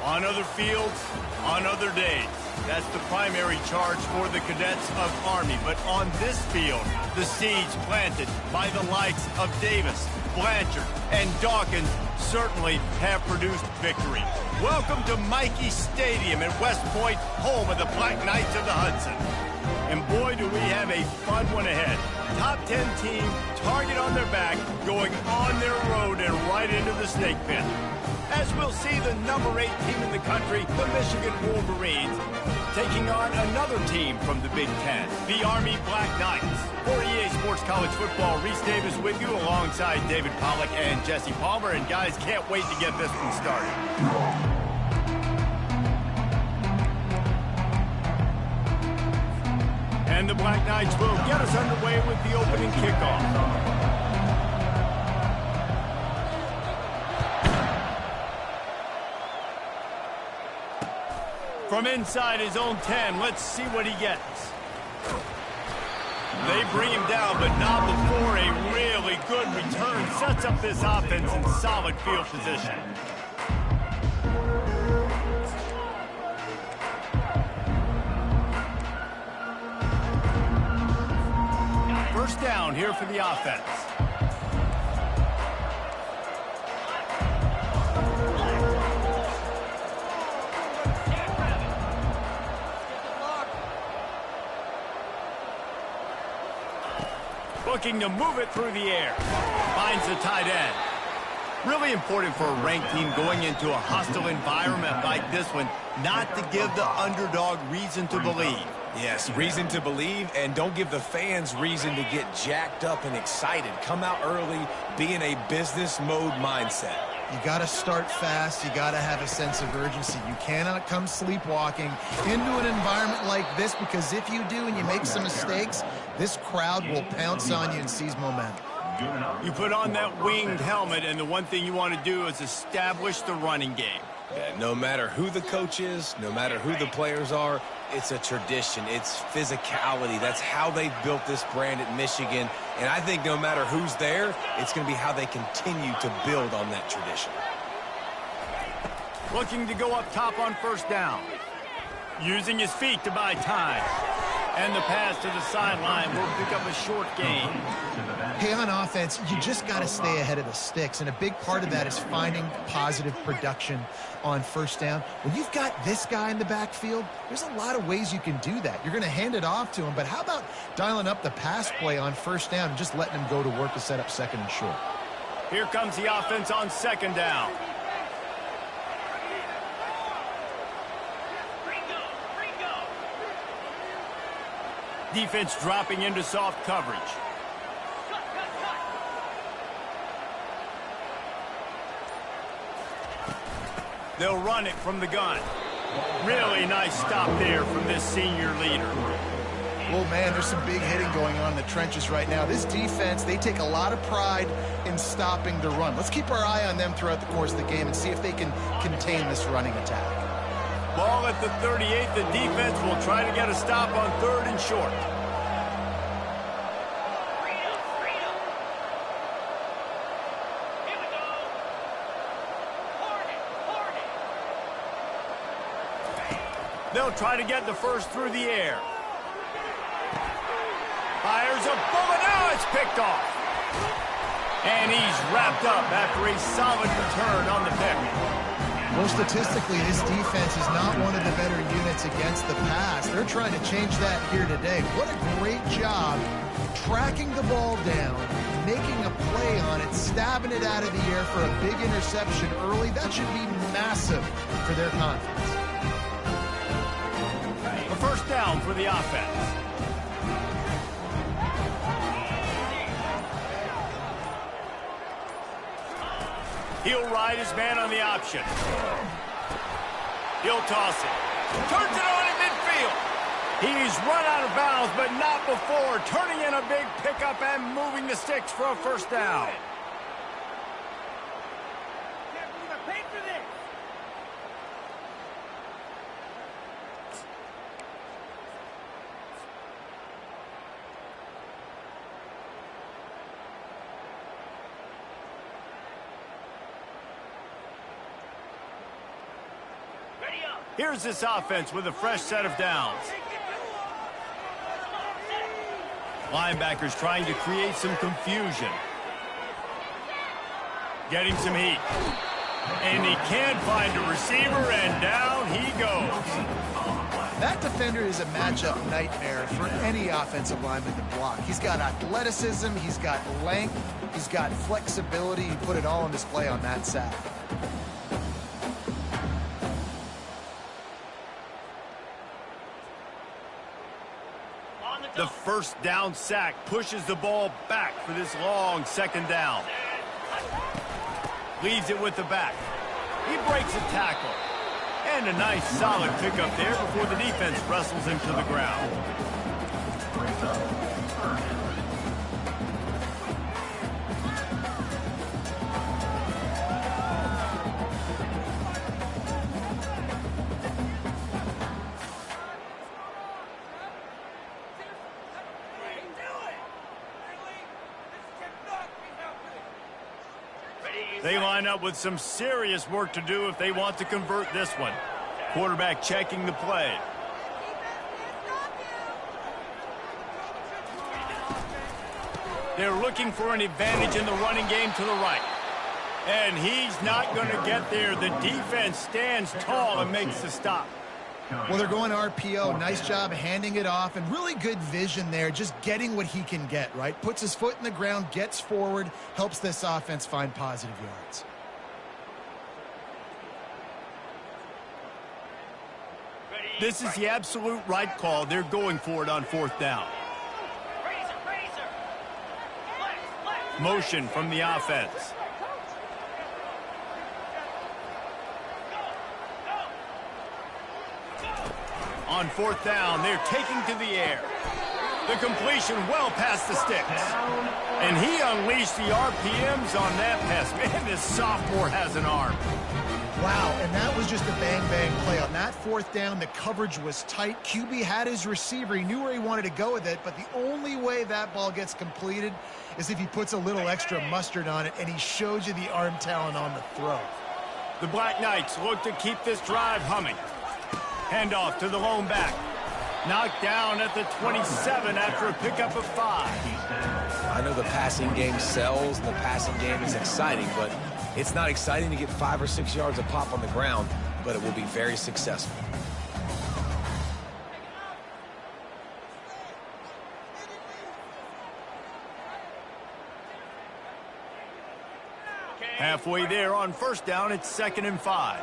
On other fields, on other days. That's the primary charge for the cadets of Army. But on this field, the seeds planted by the likes of Davis, Blanchard, and Dawkins certainly have produced victory. Welcome to Michie Stadium in West Point, home of the Black Knights of the Hudson. And boy, do we have a fun one ahead. Top 10 team, target on their back, going on their road and right into the snake pit. As we'll see the number 8 team in the country, the Michigan Wolverines, taking on another team from the Big Ten, the Army Black Knights. For EA Sports College Football, Reese Davis with you alongside David Pollack and Jesse Palmer. And guys, can't wait to get this one started. And the Black Knights will get us underway with the opening kickoff. From inside his own 10, let's see what he gets. They bring him down, but not before a really good return sets up this offense in solid field position. First down here for the offense. Looking to move it through the air. Finds the tight end. Really important for a ranked team going into a hostile environment like this one, not to give the underdog reason to believe. Yes, reason to believe, and don't give the fans reason to get jacked up and excited. Come out early, be in a business mode mindset. You got to start fast. You got to have a sense of urgency. You cannot come sleepwalking into an environment like this, because if you do and you make some mistakes, this crowd will pounce on you and seize momentum. You put on that winged helmet, and the one thing you want to do is establish the running game. Yeah, no matter who the coach is, no matter who the players are, it's a tradition. It's physicality. That's how they've built this brand at Michigan. And I think no matter who's there, it's going to be how they continue to build on that tradition. Looking to go up top on first down. Using his feet to buy time. And the pass to the sideline will pick up a short gain. Hey, on offense, you just got to stay ahead of the sticks, and a big part of that is finding positive production on first down. When you've got this guy in the backfield, there's a lot of ways you can do that. You're going to hand it off to him, but how about dialing up the pass play on first down and just letting him go to work to set up second and short? Here comes the offense on second down. Defense dropping into soft coverage. They'll run it from the gun. Really nice stop there from this senior leader. Well, man, there's some big hitting going on in the trenches right now. This defense, they take a lot of pride in stopping the run. Let's keep our eye on them throughout the course of the game and see if they can contain this running attack. Ball at the 38. The defense will try to get a stop on third and short. They'll try to get the first through the air. Fires a bullet. Now it's picked off. And he's wrapped up after a solid return on the pick. Well, statistically, this defense is not one of the better units against the pass. They're trying to change that here today. What a great job tracking the ball down, making a play on it, stabbing it out of the air for a big interception early. That should be massive for their confidence. A first down for the offense. He'll ride his man on the option. He'll toss it. Turns it on in midfield. He's run out of bounds, but not before. Turning in a big pickup and moving the sticks for a first down. Here's this offense with a fresh set of downs. Linebackers trying to create some confusion. Getting some heat. And he can't find a receiver, and down he goes. That defender is a matchup nightmare for any offensive lineman to block. He's got athleticism, he's got length, he's got flexibility. He put it all on display on that sack. The first down sack pushes the ball back for this long second down. Leaves it with the back. He breaks a tackle. And a nice solid pickup there before the defense wrestles him to the ground. They line up with some serious work to do if they want to convert this one. Quarterback checking the play. They're looking for an advantage in the running game to the right. And he's not going to get there. The defense stands tall and makes the stop. Well, they're going RPO. Nice job handing it off, and really good vision there, just getting what he can get, right? Puts his foot in the ground, gets forward, helps this offense find positive yards. This is the absolute right call. They're going for it on fourth down. Motion from the offense. On fourth down, they're taking to the air. The completion well past the sticks. And he unleashed the RPMs on that pass. Man, this sophomore has an arm. Wow, and that was just a bang-bang play. On that fourth down, the coverage was tight. QB had his receiver. He knew where he wanted to go with it, but the only way that ball gets completed is if he puts a little extra mustard on it, and he showed you the arm talent on the throw. The Black Knights look to keep this drive humming. Handoff to the lone back. Knocked down at the 27 after a pickup of 5. I know the passing game sells and the passing game is exciting, but it's not exciting to get 5 or 6 yards a pop on the ground, but it will be very successful. Halfway there on first down, it's 2nd and 5.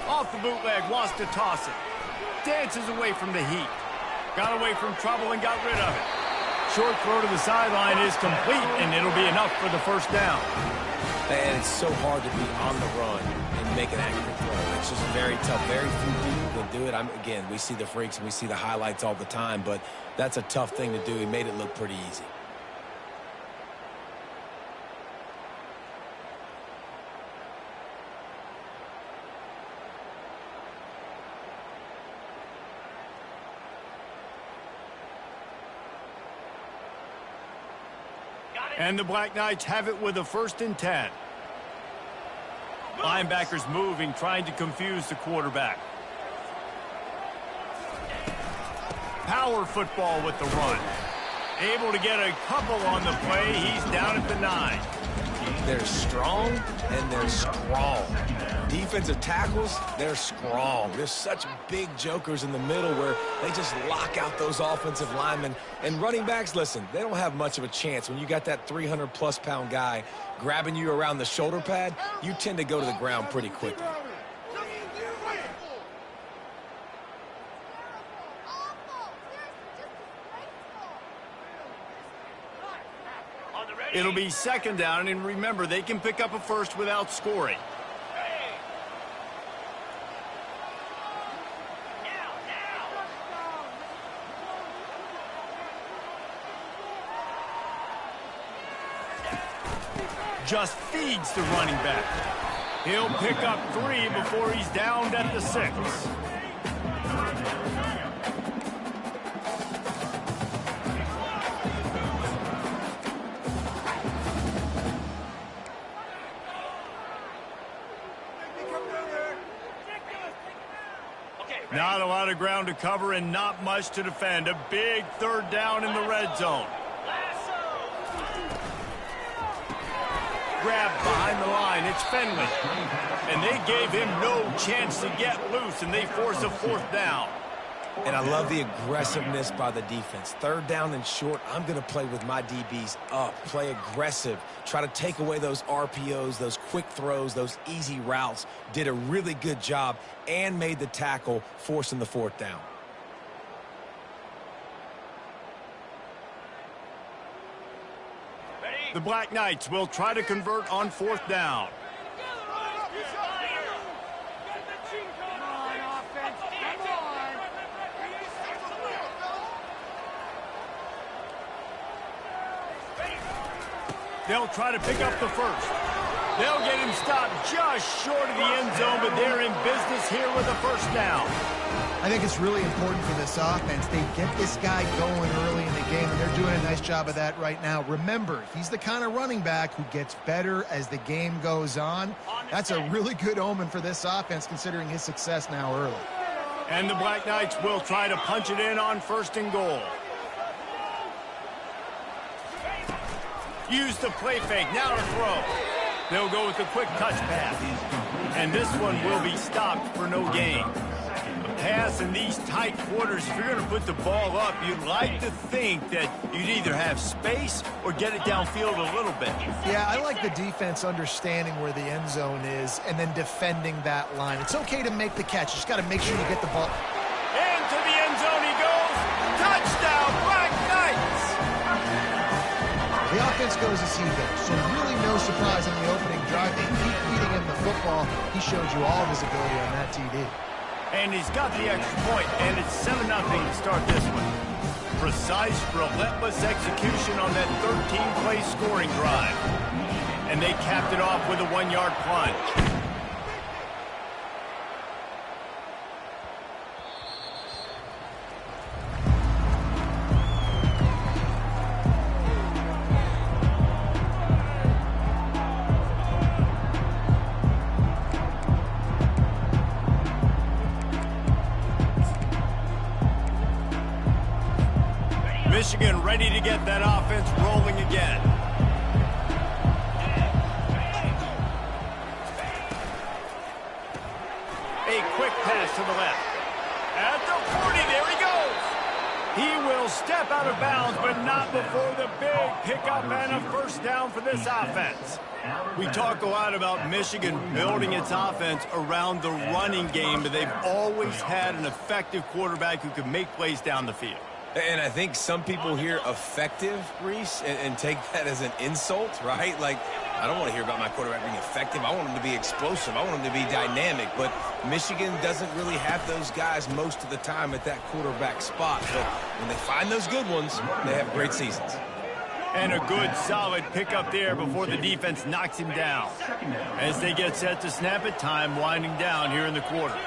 Off the bootleg, wants to toss it. Dances away from the heat. Got away from trouble and got rid of it. Short throw to the sideline is complete, and it'll be enough for the first down. And it's so hard to be on the run and make an accurate throw. It's just very tough. Very few people can do it. Again, we see the freaks and we see the highlights all the time, but that's a tough thing to do. He made it look pretty easy. And the Black Knights have it with a 1st and 10. Linebackers moving, trying to confuse the quarterback. Power football with the run. Able to get a couple on the play. He's down at the 9. They're strong and they're strong. Defensive tackles, they're strong. There's such big jokers in the middle where they just lock out those offensive linemen. And running backs, listen, they don't have much of a chance. When you got that 300-plus pound guy grabbing you around the shoulder pad, you tend to go to the ground pretty quickly. It'll be 2nd down, and remember, they can pick up a first without scoring. Just feeds the running back. He'll pick up 3 before he's downed at the 6. Not a lot of ground to cover and not much to defend. A big third down in the red zone. Grabbed behind the line. It's Finley. And they gave him no chance to get loose, and they force a fourth down. And I love the aggressiveness by the defense. Third down and short, I'm going to play with my DBs up, play aggressive, try to take away those RPOs, those quick throws, those easy routes. Did a really good job and made the tackle, forcing the fourth down. The Black Knights will try to convert on fourth down. They'll try to pick up the first. They'll get him stopped just short of the end zone, but they're in business here with a first down. I think it's really important for this offense. They get this guy going early in the game, and they're doing a nice job of that right now. Remember, he's the kind of running back who gets better as the game goes on. That's a really good omen for this offense, considering his success now early. And the Black Knights will try to punch it in on first and goal. Use the play fake, now to throw. They'll go with a quick touch pass. And this one will be stopped for no gain. A pass in these tight quarters, if you're going to put the ball up, you'd like to think that you'd either have space or get it downfield a little bit. Yeah, I like the defense understanding where the end zone is and then defending that line. It's okay to make the catch. You just got to make sure you get the ball. Into the end zone he goes. Touchdown, Black Knights! The offense goes as he goes, so really no surprise on the opening drive. They keep feeding him the football. He showed you all of his ability on that TD. And he's got the extra point, and it's 7-0 to start this one. Precise, relentless execution on that 13-play scoring drive. And they capped it off with a 1-yard plunge. Michigan ready to get that offense rolling again. A quick pass to the left. At the 40, there he goes. He will step out of bounds, but not before the big pickup and a first down for this offense. We talk a lot about Michigan building its offense around the running game, but they've always had an effective quarterback who can make plays down the field. And I think some people hear effective, Reese, and take that as an insult, right? Like, I don't want to hear about my quarterback being effective. I want him to be explosive. I want him to be dynamic. But Michigan doesn't really have those guys most of the time at that quarterback spot. But when they find those good ones, they have great seasons. And a good, solid pickup there before the defense knocks him down. As they get set to snap it, time winding down here in the quarter.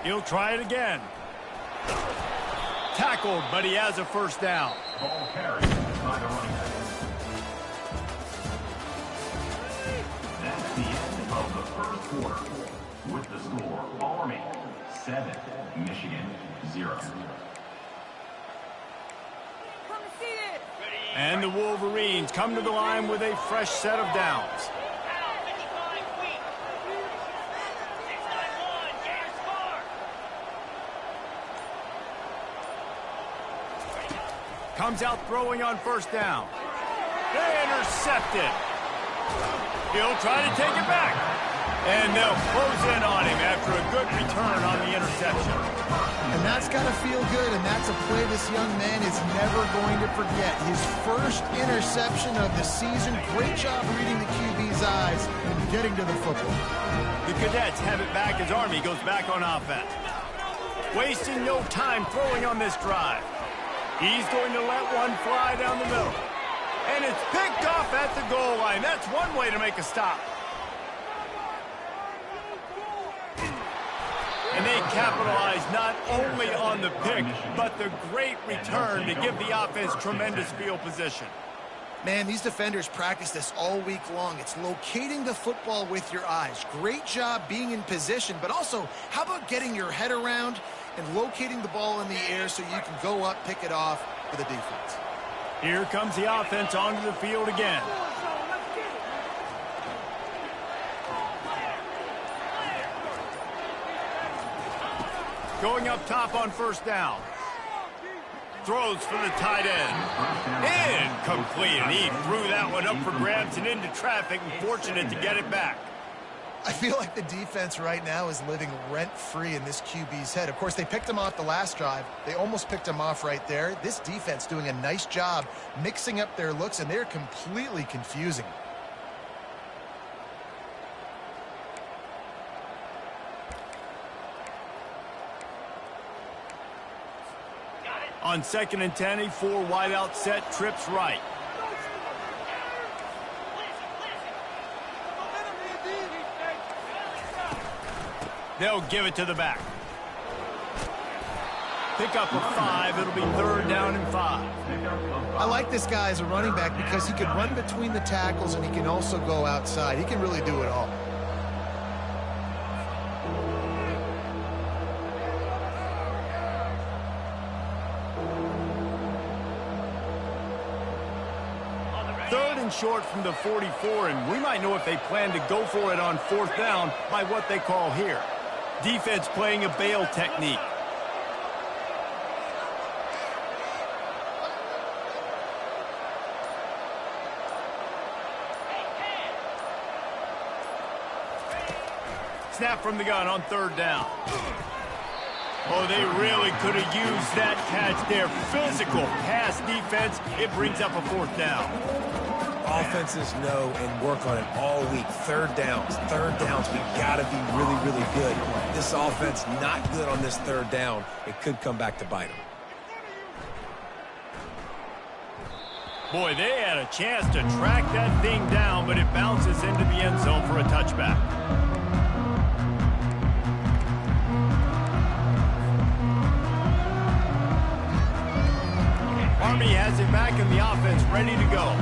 He'll try it again. Tackled, but he has a first down. Ball carried by the running back. That's the end of the first quarter. With the score, Army 7, Michigan 0. And the Wolverines come to the line with a fresh set of downs. Comes out throwing on first down. They intercepted. He'll try to take it back. And they'll close in on him after a good return on the interception. And that's got to feel good, and that's a play this young man is never going to forget. His first interception of the season. Great job reading the QB's eyes and getting to the football. The Cadets have it back as Army goes back on offense. Wasting no time throwing on this drive. He's going to let one fly down the middle. And it's picked off at the goal line. That's one way to make a stop. And they capitalize not only on the pick, but the great return to give the offense tremendous field position. Man, these defenders practice this all week long. It's locating the football with your eyes. Great job being in position, but also, how about getting your head around and locating the ball in the air so you can go up, pick it off for the defense. Here comes the offense onto the field again. Going up top on first down. Throws for the tight end. Incomplete, and he threw that one up for grabs and into traffic, and fortunate to get it back. I feel like the defense right now is living rent-free in this QB's head. Of course, they picked him off the last drive. They almost picked him off right there. This defense doing a nice job mixing up their looks, and they're completely confusing. On 2nd and 10, a 4 wide out set, trips right. They'll give it to the back. Pick up a 5. It'll be 3rd down and 5. I like this guy as a running back because he can run between the tackles and he can also go outside. He can really do it all. Short from the 44, and we might know if they plan to go for it on 4th down by what they call here. Defense playing a bail technique. Snap from the gun on 3rd down. Oh, they really could have used that catch there. Physical pass defense. It brings up a 4th down. Offenses know and work on it all week. 3rd downs, we got to be really, really good. This offense not good on this 3rd down. It could come back to bite them. Boy, they had a chance to track that thing down, but it bounces into the end zone for a touchback. Army has it back in the offense, ready to go.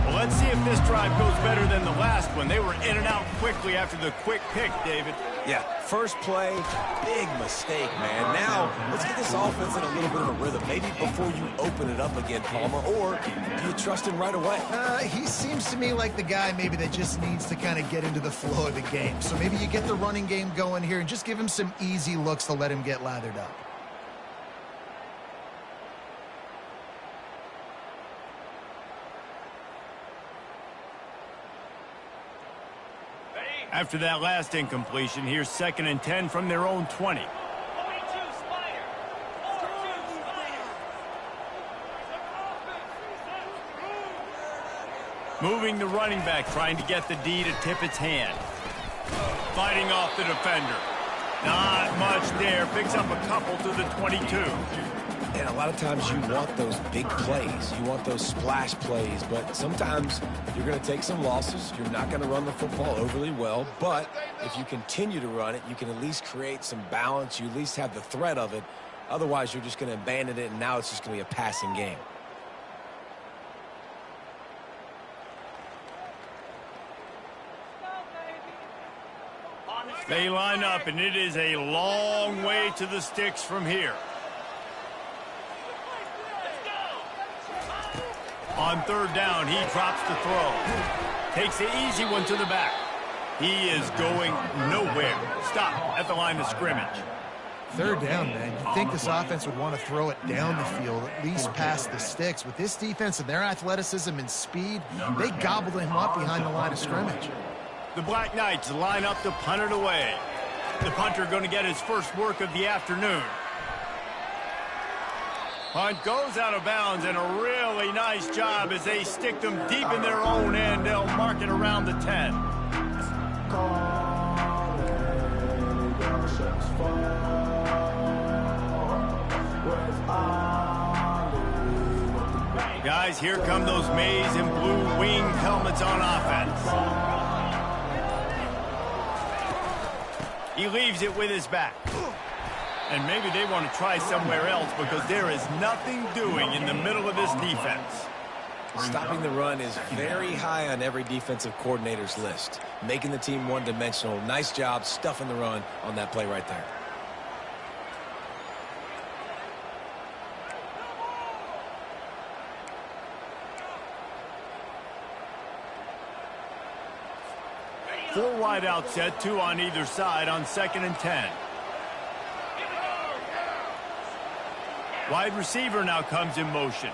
Well, let's see if this drive goes better than the last one. They were in and out quickly after the quick pick, David. Yeah, first play, big mistake, man. Now, let's get this offense in a little bit of a rhythm. Maybe before you open it up again, Palmer, or do you trust him right away? He seems to me like the guy maybe that just needs to kind of get into the flow of the game. So maybe you get the running game going here and just give him some easy looks to let him get lathered up. After that last incompletion, here's 2nd and 10 from their own 20. Moving the running back, trying to get the D to tip its hand. Fighting off the defender. Not much there. Picks up a couple to the 22. And a lot of times you want those big plays. You want those splash plays. But sometimes you're going to take some losses. You're not going to run the football overly well. But if you continue to run it, you can at least create some balance. You at least have the threat of it. Otherwise, you're just going to abandon it, and now it's just going to be a passing game. They line up, and it is a long way to the sticks from here. On 3rd down, he drops the throw. Takes the easy one to the back. He is going nowhere. Stop at the line of scrimmage. 3rd down, man. You'd think this offense would want to throw it down the field, at least past the sticks. With this defense and their athleticism and speed, they gobbled him up behind the line of scrimmage. The Black Knights line up to punt it away. The punter going to get his first work of the afternoon. Punt goes out of bounds, and a really nice job as they stick them deep in their own end. They'll mark it around the 10. Guys, here come those maize and blue winged helmets on offense. He leaves it with his back. And maybe they want to try somewhere else because there is nothing doing in the middle of this defense. Stopping the run is very high on every defensive coordinator's list. Making the team one-dimensional. Nice job stuffing the run on that play right there. Four wide out set, 2 on either side on 2nd and 10. Wide receiver now comes in motion.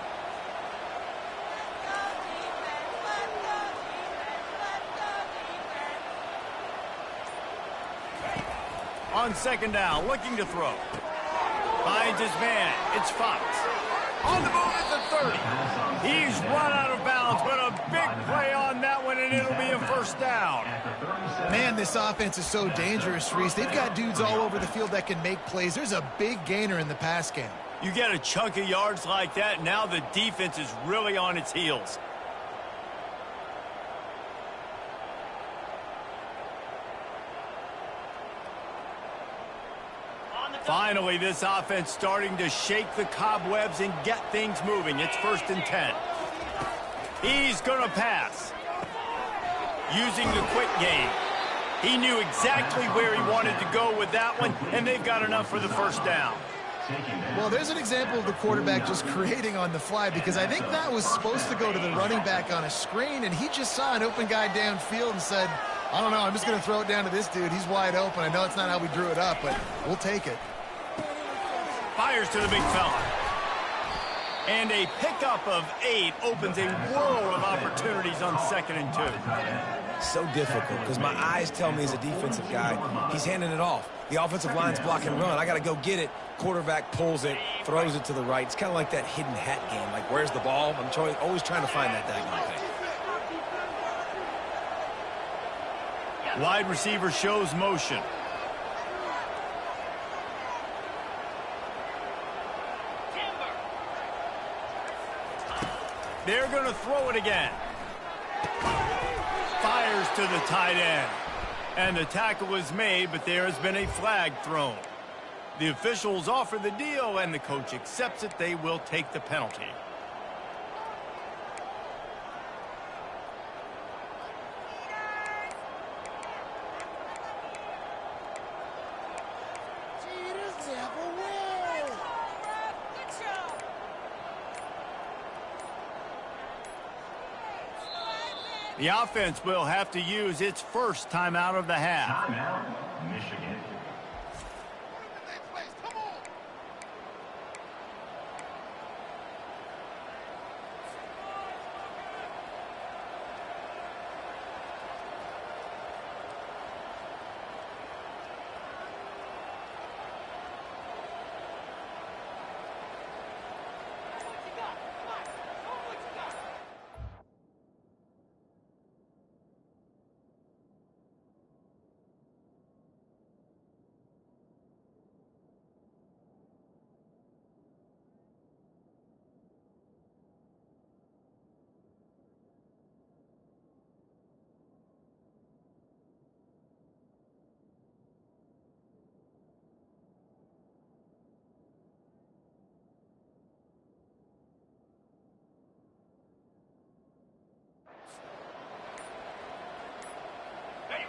On 2nd down, looking to throw. Finds his man. It's Fox. On the move at the 30. He's run out of bounds, but a big play on that one, and it'll be a 1st down. Man, this offense is so dangerous, Reese. They've got dudes all over the field that can make plays. There's a big gainer in the pass game. You get a chunk of yards like that, now the defense is really on its heels. Finally, this offense starting to shake the cobwebs and get things moving. It's 1st and 10. He's going to pass. Using the quick game. He knew exactly where he wanted to go with that one, and they've got enough for the 1st down. Well, there's an example of the quarterback just creating on the fly, because I think that was supposed to go to the running back on a screen, and he just saw an open guy downfield and said, I don't know, I'm just going to throw it down to this dude. He's wide open. I know it's not how we drew it up, but we'll take it. Fires to the big fella. And a pickup of 8 opens a world of opportunities on 2nd and 2. So difficult because my eyes tell me as a defensive guy, he's handing it off. The offensive line's blocking run. I got to go get it. Quarterback pulls it, throws it to the right. It's kind of like that hidden hat game. Like, where's the ball? I'm always trying to find that daggone thing. Wide receiver shows motion. They're going to throw it again. Fires to the tight end. And the tackle is made, but there has been a flag thrown. The officials offer the deal, and the coach accepts it. They will take the penalty. The offense will have to use its 1st timeout of the half. Timeout, Michigan.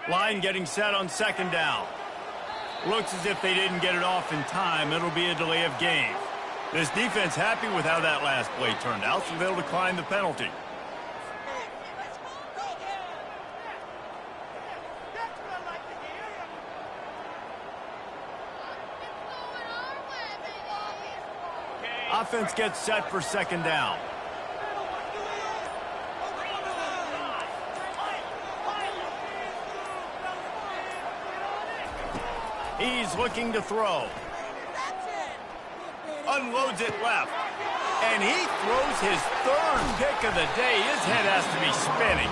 Line getting set on 2nd down. Looks as if they didn't get it off in time. It'll be a delay of game. This defense happy with how that last play turned out, so they'll decline the penalty. Offense gets set for 2nd down. He's looking to throw. Unloads it left. And he throws his 3rd pick of the day. His head has to be spinning.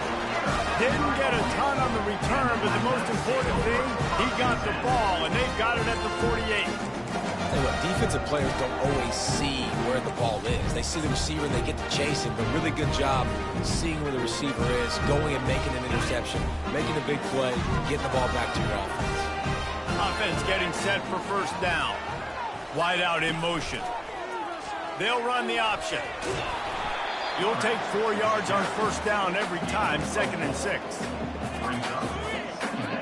Didn't get a ton on the return, but the most important thing, he got the ball, and they've got it at the 48. Tell you what, defensive players don't always see where the ball is. They see the receiver, they get to chase him, but really good job seeing where the receiver is, going and making an interception, making a big play, getting the ball back to your offense. Offense getting set for 1st down. Wide out in motion. They'll run the option. You'll take 4 yards on first down every time, 2nd and 6. Brings up second down.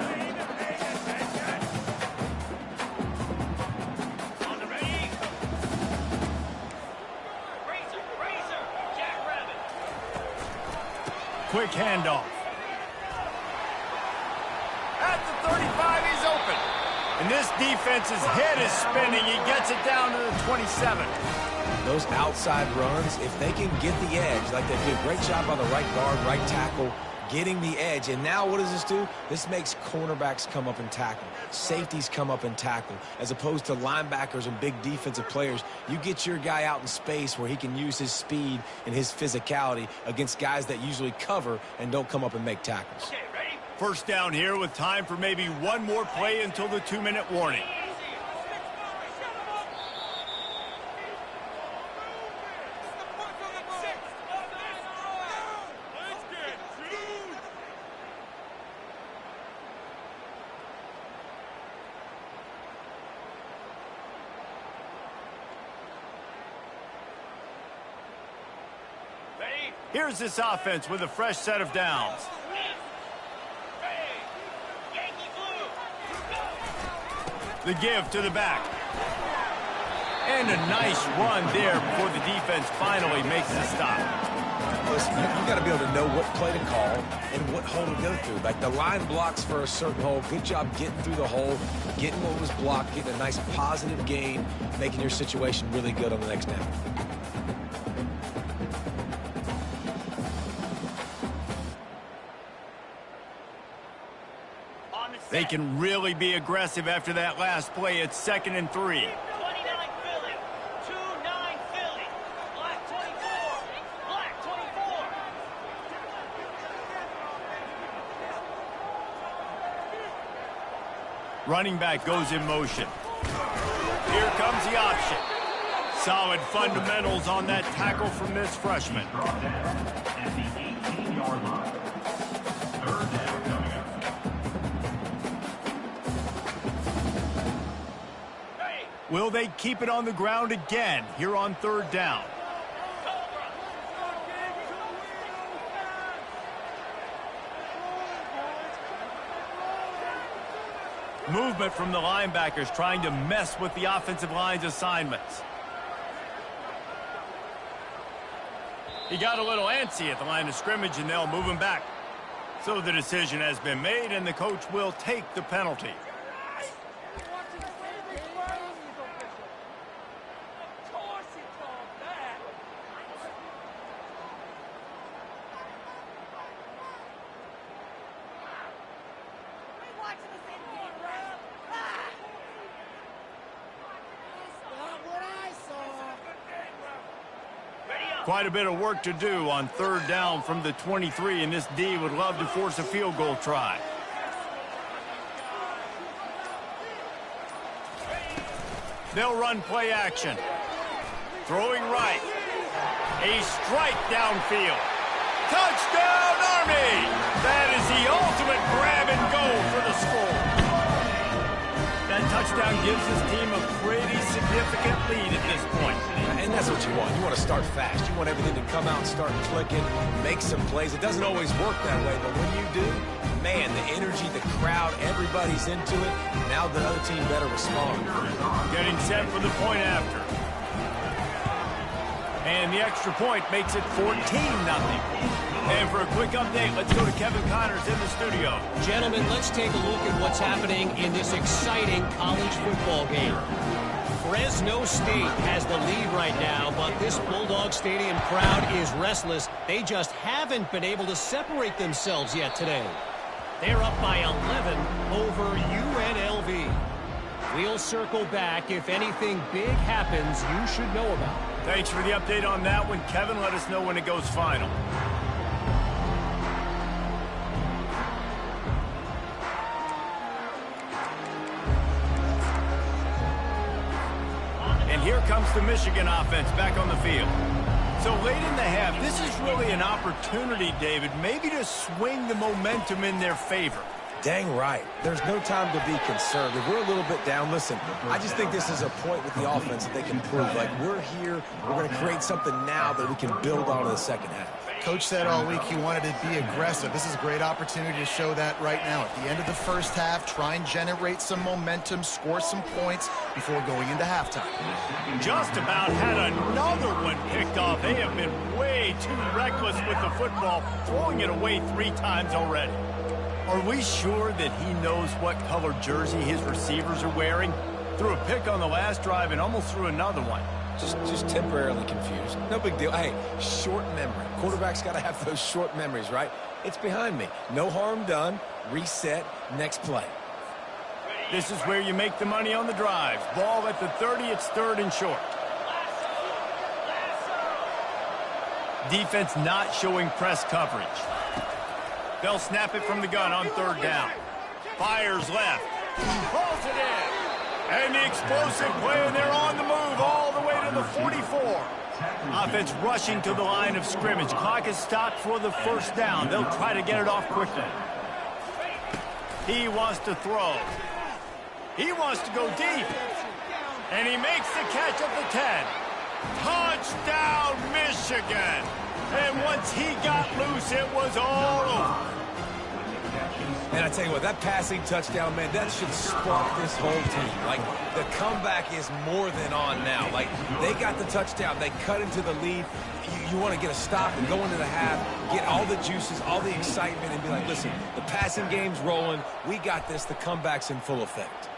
Quick handoff. At the 35, he's open. And this defense's head is spinning. He gets it down to the 27. Those outside runs, if they can get the edge, like they did a great job on the right guard, right tackle, getting the edge. And now what does this do? This makes cornerbacks come up and tackle. Safeties come up and tackle. As opposed to linebackers and big defensive players, you get your guy out in space where he can use his speed and his physicality against guys that usually cover and don't come up and make tackles. Okay, ready? First down here with time for maybe one more play until the 2-minute warning. Here's this offense with a fresh set of downs. The give to the back. And a nice run there before the defense finally makes the stop. Listen, you got to be able to know what play to call and what hole to go through. Like the line blocks for a certain hole. Good job getting through the hole, getting what was blocked, getting a nice positive gain, making your situation really good on the next down. They can really be aggressive after that last play. It's 2nd and 3. 29 Philly. 2-9 Philly. Black 24. Black 24. Running back goes in motion. Here comes the option. Solid fundamentals on that tackle from this freshman. Brought down at the 18-yard line. Third down coming up. Will they keep it on the ground again here on 3rd down? Movement from the linebackers trying to mess with the offensive line's assignments. He got a little antsy at the line of scrimmage, and they'll move him back. So the decision has been made, and the coach will take the penalty. Quite a bit of work to do on 3rd down from the 23, and this D would love to force a field goal try. They'll run play action. Throwing right. A strike downfield. Touchdown, Army! That is the ultimate grab and go for the score. That touchdown gives his team a pretty significant lead at this point. And that's what you want. You want to start fast. You want everything to come out and start clicking, make some plays. It doesn't always work that way, but when you do, man, the energy, the crowd, everybody's into it. Now the other team better respond. Getting set for the point after. And the extra point makes it 14-0. And for a quick update, let's go to Kevin Connors in the studio. Gentlemen, let's take a look at what's happening in this exciting college football game. Fresno State has the lead right now, but this Bulldog Stadium crowd is restless. They just haven't been able to separate themselves yet today. They're up by 11 over UNLV. We'll circle back. If anything big happens, you should know about it. Thanks for the update on that one, Kevin. Let us know when it goes final. And here comes the Michigan offense back on the field. So late in the half, this is really an opportunity, David, maybe to swing the momentum in their favor. Dang right. There's no time to be concerned. If we're a little bit down, listen, I just think this is a point with the offense that they can prove. Like, we're here, we're going to create something now that we can build on in the second half. Coach said all week he wanted to be aggressive. This is a great opportunity to show that right now. At the end of the first half, try and generate some momentum, score some points before going into halftime. Just about had another one picked off. They have been way too reckless with the football, throwing it away 3 times already. Are we sure that he knows what color jersey his receivers are wearing? Threw a pick on the last drive and almost threw another one. Just temporarily confused. No big deal. Hey, short memory. Quarterback's got to have those short memories, right? It's behind me. No harm done. Reset. Next play. This is where you make the money on the drives. Ball at the 30. It's 3rd and short. Defense not showing press coverage. They'll snap it from the gun on 3rd down. Fires left. Pulls it in. And the explosive play, and they're on the move all the way to the 44. Offense rushing to the line of scrimmage. Clock is stopped for the 1st down. They'll try to get it off quickly. He wants to throw. He wants to go deep. And he makes the catch at the 10. Touchdown, Michigan. And once he got loose, it was all over. And I tell you what, that passing touchdown, man, that should spark this whole team. Like, the comeback is more than on now. Like, they got the touchdown. They cut into the lead. You want to get a stop and go into the half, get all the juices, all the excitement, and be like, listen, the passing game's rolling. We got this. The comeback's in full effect.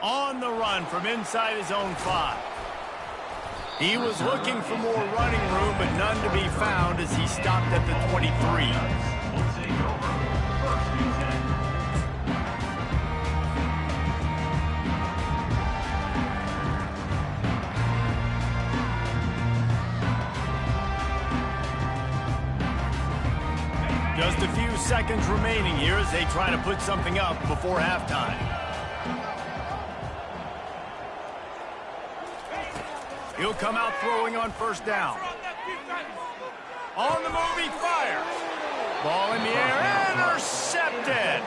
On the run from inside his own 5. He was looking for more running room, but none to be found as he stopped at the 23. Just a few seconds remaining here as they try to put something up before halftime. He'll come out throwing on 1st down. On the move, he fires. Ball in the air, intercepted.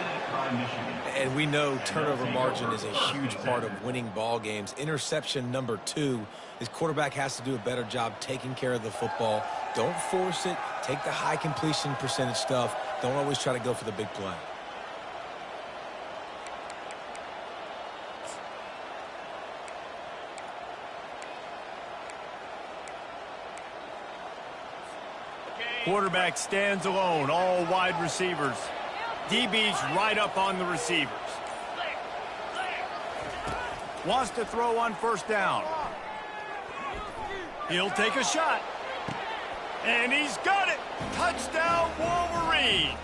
And we know turnover margin is a huge part of winning ball games. Interception number 2. His quarterback has to do a better job taking care of the football. Don't force it. Take the high completion percentage stuff. Don't always try to go for the big play. Quarterback stands alone, all wide receivers. DB's right up on the receivers. Wants to throw on 1st down. He'll take a shot. And he's got it. Touchdown, Wolverines.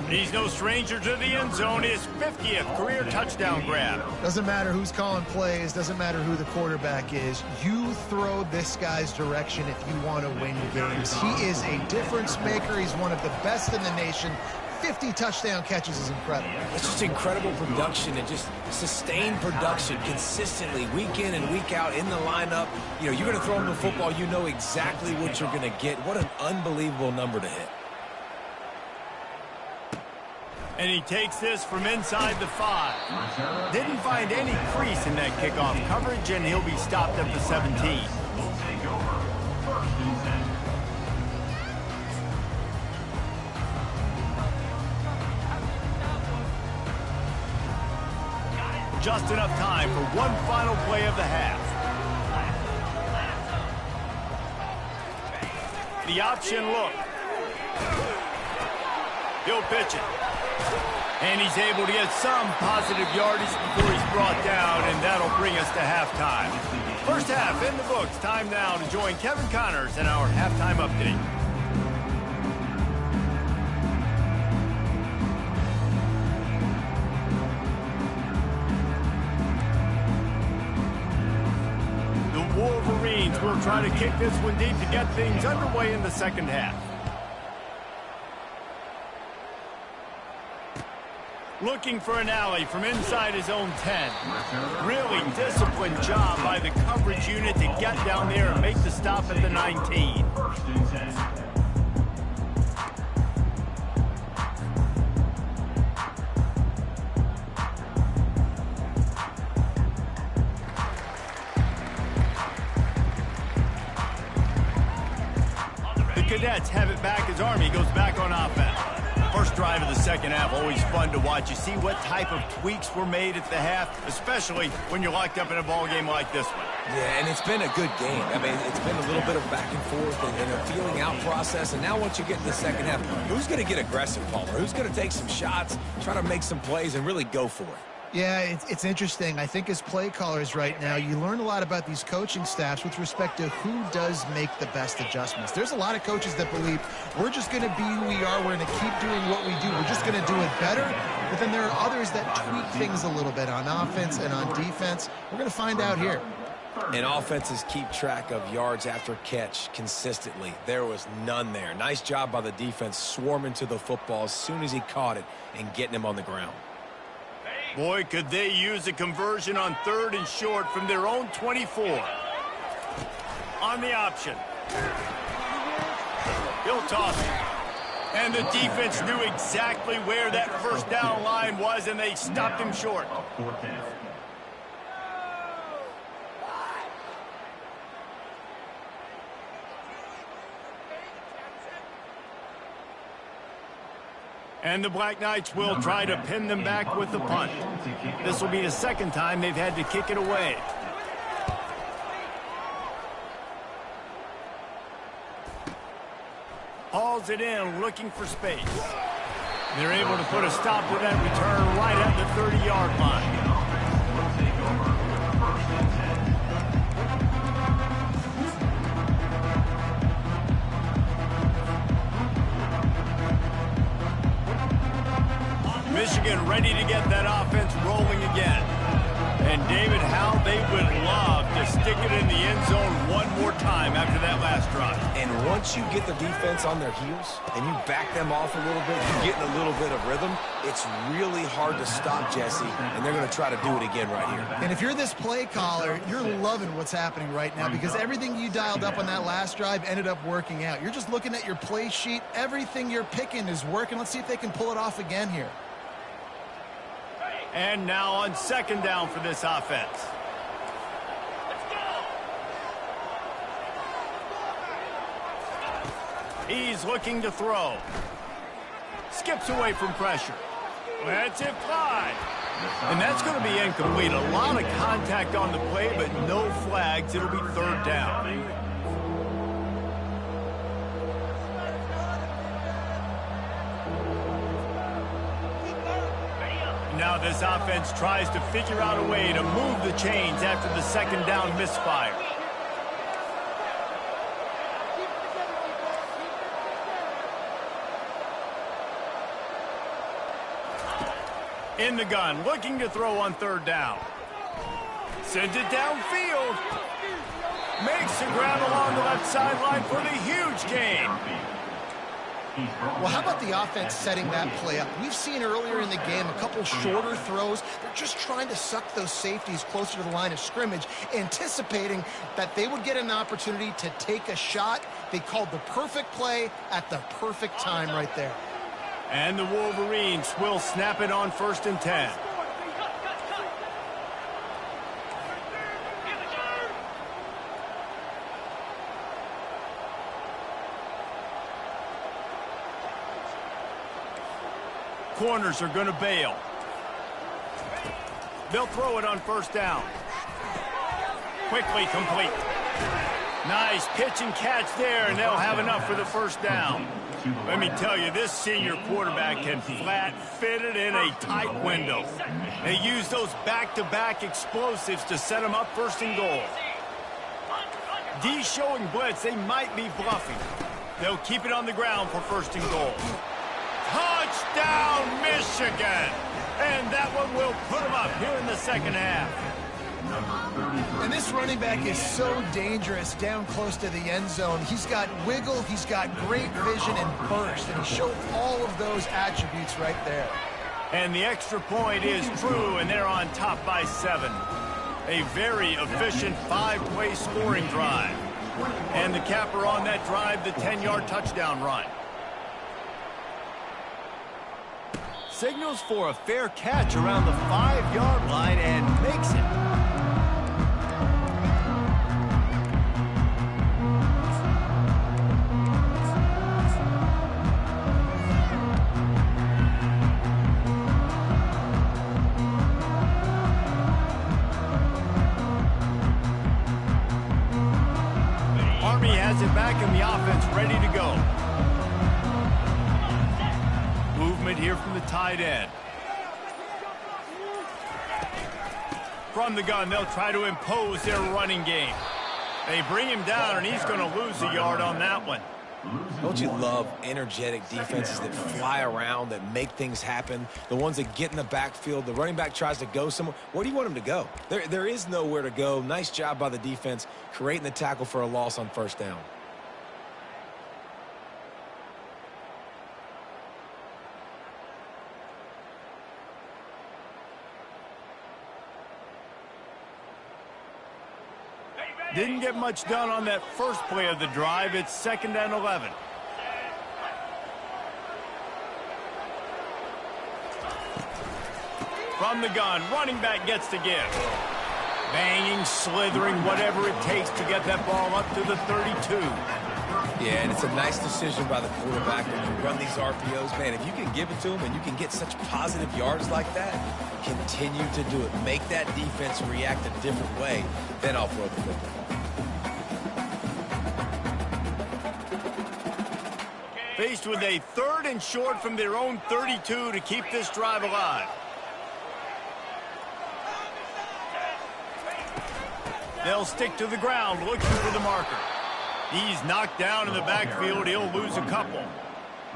He's no stranger to the end zone. His 50th career touchdown grab. Doesn't matter who's calling plays, doesn't matter who the quarterback is. You throw this guy's direction if you want to win games. He is a difference maker. He's one of the best in the nation. 50 touchdown catches is incredible. It's just incredible production and just sustained production consistently week in and week out in the lineup. You know, you're going to throw him the football, you know exactly what you're going to get. What an unbelievable number to hit. And he takes this from inside the 5. Didn't find any crease in that kickoff coverage, and he'll be stopped at the 17. Just enough time for one final play of the half. The option look. He'll pitch it. And he's able to get some positive yardage before he's brought down, and that'll bring us to halftime. First half in the books. Time now to join Kevin Connors in our halftime update. The Wolverines will try to kick this one deep to get things underway in the second half. Looking for an alley from inside his own 10. Really disciplined job by the coverage unit to get down there and make the stop at the 19. Cadets have it back as Army goes back on offense. First drive of the second half, always fun to watch. You see what type of tweaks were made at the half, especially when you're locked up in a ball game like this one. Yeah, and it's been a good game. I mean, it's been a little bit of back and forth and a feeling out process. And now once you get in the second half, who's going to get aggressive, Palmer? Who's going to take some shots, try to make some plays, and really go for it? Yeah, it's interesting. I think as play callers right now, you learn a lot about these coaching staffs with respect to who does make the best adjustments. There's a lot of coaches that believe we're just going to be who we are. We're going to keep doing what we do. We're just going to do it better. But then there are others that tweak things a little bit on offense and on defense. We're going to find out here. And offenses keep track of yards after catch consistently. There was none there. Nice job by the defense swarming to the football as soon as he caught it and getting him on the ground. Boy, could they use a conversion on 3rd and short from their own 24. On the option. He'll toss it. And the defense knew exactly where that first down line was, and they stopped him short. And the Black Knights will try to pin them back with the punt. This will be the second time they've had to kick it away. Hauls it in, looking for space. They're able to put a stop to that return right at the 30-yard line. Michigan ready to get that offense rolling again. And David, how they would love to stick it in the end zone one more time after that last drive. And once you get the defense on their heels and you back them off a little bit, you get in a little bit of rhythm, it's really hard to stop, Jesse, and they're going to try to do it again right here. And if you're this play caller, you're loving what's happening right now because everything you dialed up on that last drive ended up working out. You're just looking at your play sheet. Everything you're picking is working. Let's see if they can pull it off again here. And now on 2nd down for this offense. He's looking to throw. Skips away from pressure. Lets it fly. And that's going to be incomplete. A lot of contact on the play, but no flags. It'll be 3rd down. Now this offense tries to figure out a way to move the chains after the 2nd down misfire. In the gun, looking to throw on 3rd down. Sends it downfield. Makes the grab along the left sideline for the huge gain. Well, how about the offense setting that play up? We've seen earlier in the game a couple shorter throws. They're just trying to suck those safeties closer to the line of scrimmage, anticipating that they would get an opportunity to take a shot. They called the perfect play at the perfect time right there. And the Wolverines will snap it on 1st and 10. Corners are going to bail. They'll throw it on 1st down. Quickly complete. Nice pitch and catch there, and they'll have enough for the 1st down. Let me tell you, this senior quarterback can flat fit it in a tight window. They use those back-to-back explosives to set them up 1st and goal. D showing blitz, they might be bluffing. They'll keep it on the ground for 1st and goal. Touchdown, Michigan! And that one will put them up here in the 2nd half. And this running back is so dangerous down close to the end zone. He's got wiggle, he's got great vision and burst, and he showed all of those attributes right there. And the extra point is true, and they're on top by 7. A very efficient 5-play scoring drive. And the capper on that drive, the 10-yard touchdown run. Signals for a fair catch around the 5-yard line and makes it. has it back and the offense ready to go. Movement here from the tight end. From the gun, they'll try to impose their running game. They bring him down, and he's going to lose a yard on that one. Don't you love energetic defenses that fly around, that make things happen? The ones that get in the backfield, the running back tries to go somewhere. Where do you want him to go? There is nowhere to go. Nice job by the defense creating the tackle for a loss on first down. Didn't get much done on that first play of the drive. It's 2nd and 11. From the gun, running back gets to give. Banging, slithering, whatever it takes to get that ball up to the 32. Yeah, and it's a nice decision by the quarterback when you run these RPOs. Man, if you can give it to him and you can get such positive yards like that, continue to do it. Make that defense react a different way, then I'll throw the football. Faced with a 3rd and short from their own 32 to keep this drive alive. They'll stick to the ground looking for the marker. He's knocked down in the backfield. He'll lose a couple.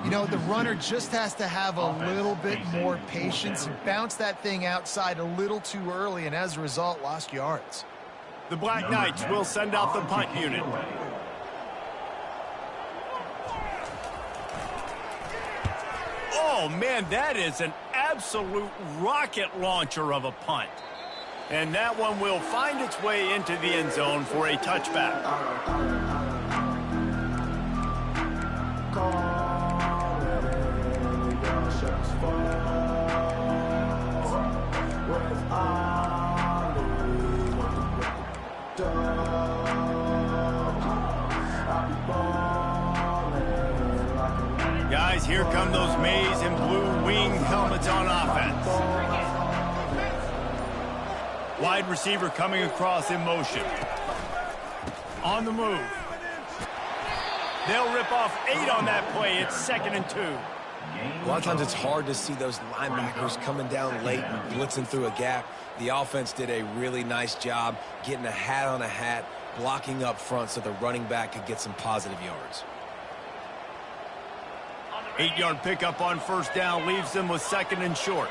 You know, the runner just has to have a little bit more patience and bounce that thing outside a little too early, and as a result, lost yards. The Black Knights will send out the punt unit. Oh, man, that is an absolute rocket launcher of a punt. And that one will find its way into the end zone for a touchback. Guys, here come those maize and blue wing helmets on offense. Wide receiver coming across in motion. On the move. They'll rip off 8 on that play. It's 2nd and 2. A lot of times it's hard to see those linebackers coming down late and blitzing through a gap. The offense did a really nice job getting a hat on a hat, blocking up front so the running back could get some positive yards. 8-yard pickup on first down leaves them with 2nd and short.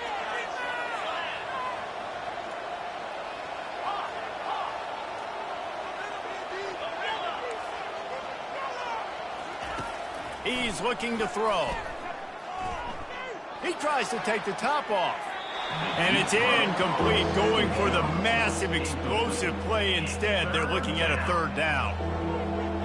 He's looking to throw. He tries to take the top off. And it's incomplete, going for the massive explosive play instead. They're looking at a 3rd down.